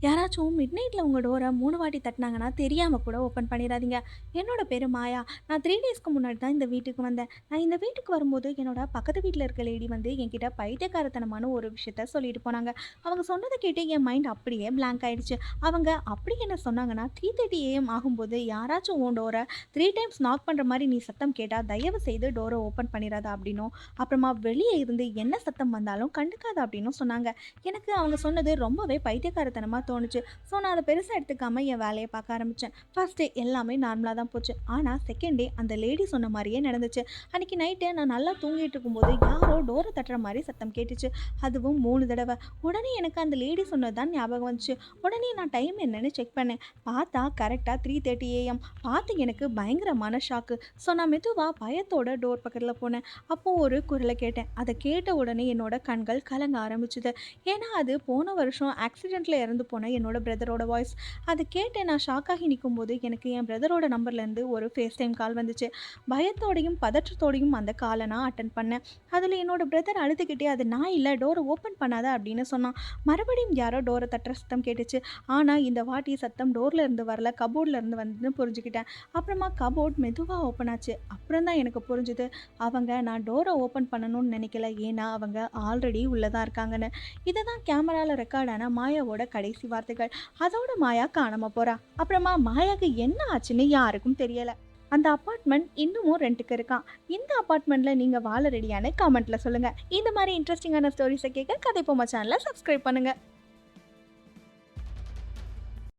யாராச்சும் மிட் நைட்ல உங்க டோர 3 வாட்டி தட்டுனாங்கன்னா, தெரியாம கூட ஓப்பன் பண்ணிறாதீங்க. என்னோட பேரு மாயா. நான் 3 டேஸ்க்கு முன்னாடி தான் இந்த வீட்டுக்கு வந்தேன். நான் இந்த வீட்டுக்கு வரும்போது, என்னோட பக்கத்து வீட்ல இருக்க லேடி வந்து என்கிட்ட பைத்தியக்காரத்தனமான ஒரு விஷயத்த சொல்லிட்டு போனாங்க. அவங்க சொன்னத கேட்டு என் மைண்ட் அப்படியே பிளாங்க் ஆயிடுச்சு. அவங்க அப்படி என்ன சொன்னாங்கன்னா, 3:30 ஏஎம் ஆகும்போது யாராச்சும் உன் டோர 3 டைம்ஸ் நாக் பண்ற மாரி நீ சத்தம் கேட்டா, தயவு செய்து டோர ஓப்பன் பண்ணிறாத அப்படின்னும், அப்புறமா வெளிய இருந்து என்ன சத்தம் வந்தாலும் கண்டுக்காத அப்படின்னும் சொன்னாங்க. எனக்கு அவங்க சொன்னது ரொம்பவே பைத்தியக்காரத்தனமா தோணுச்சு. ஸோ நான் அத பெருசா எடுத்துக்காம என் வேலைய பார்க்க ஆரம்பிச்சேன். ஃபர்ஸ்ட் டே எல்லாமே நார்மலா தான் போச்சு. ஆனா செகண்ட் டே அந்த லேடி சொன்ன மாரியே நடந்துச்சு. அன்னைக்கு நைட்டு நான் நல்லா தூங்கிட்டு இருக்கும்போது யாரோ டோர தட்டுற மாரி சத்தம் கேட்டுச்சு. அதுவும் 3 தடவ. உடனே எனக்கு அந்த லேடி சொன்னது தான் ஞாபகம் வந்துச்சு. உடனே நான் டைம் என்னன்னு செக் பண்ணேன். பார்த்தா கரெக்ட்டா 3:30 ஏஎம். பார்த்து எனக்கு பயங்கரமான ஷாக்கு. ஸோ நான் மெதுவா பயத்தோட டோர் பக்கத்துல போனேன். அப்போ ஒரு குரல கேட்டேன். அத கேட்ட உடனே என்னோட கண்கள் கலங்க ஆரம்பிச்சுது. ஏன்னா, அது போன வருஷம் ஆக்சிடென்ட்ல இறந்து போன என்னோட பிரதரோட வாய்ஸ். அத கேட்டு நான் ஷாக் ஆகி நிக்கும்போது, எனக்கு என் பிரதரோட நம்பர்லேருந்து ஒரு ஃபேஸ் டைம் கால் வந்துச்சு. பயத்தோடையும், பதற்றத்தோடையும் அந்த கால நான் அட்டெண்ட் பண்ணேன். அதில என்னோட பிரதர் அழுதுகிட்டே, "அது நான் இல்ல, டோர ஓப்பன் பண்ணாத" அப்படின்னு சொன்னான். மறுபடியும் யாரோ டோர தட்டுற சத்தம் கேட்டுச்சு. ஆனா, இந்த வாட்டி சத்தம் டோர்ல இருந்து வரல, கபோர்ட்ல இருந்து வந்துன்னு புரிஞ்சுக்கிட்டேன். அப்புறமா கபோர்ட் மெதுவா ஓப்பன் ஆச்சு. அப்புறம் தான் எனக்கு புரிஞ்சுது, அவங்க நான் டோர ஓப்பன் பண்ணணும்னு நினைக்கல. ஏன்னா, அவங்க ஆல்ரெடி உள்ள தான் இருக்காங்கன்னு. இதுதான் கேமரால ரெக்கார்ட் ஆன மாயாவோட கடைசி வார்த்தைகள். அதோட மாயா காணாம போறா. அப்புறமா மாயாக்கு என்ன ஆச்சுன்னு யாருக்கும் தெரியல. அந்த அபார்ட்மெண்ட் இன்னமும் ரென்ட்‌க்கு இருக்காம். இந்த அபார்ட்மெண்ட்ல நீங்க வாழ ரெடியான்னு கமெண்ட்ல சொல்லுங்க. இந்த மாரி இன்ட்ரஸ்டிங்கான ஸ்டோரீஸ கேட்க கதைப்போமா சேனல சப்ஸ்கிரைப் பண்ணுங்க.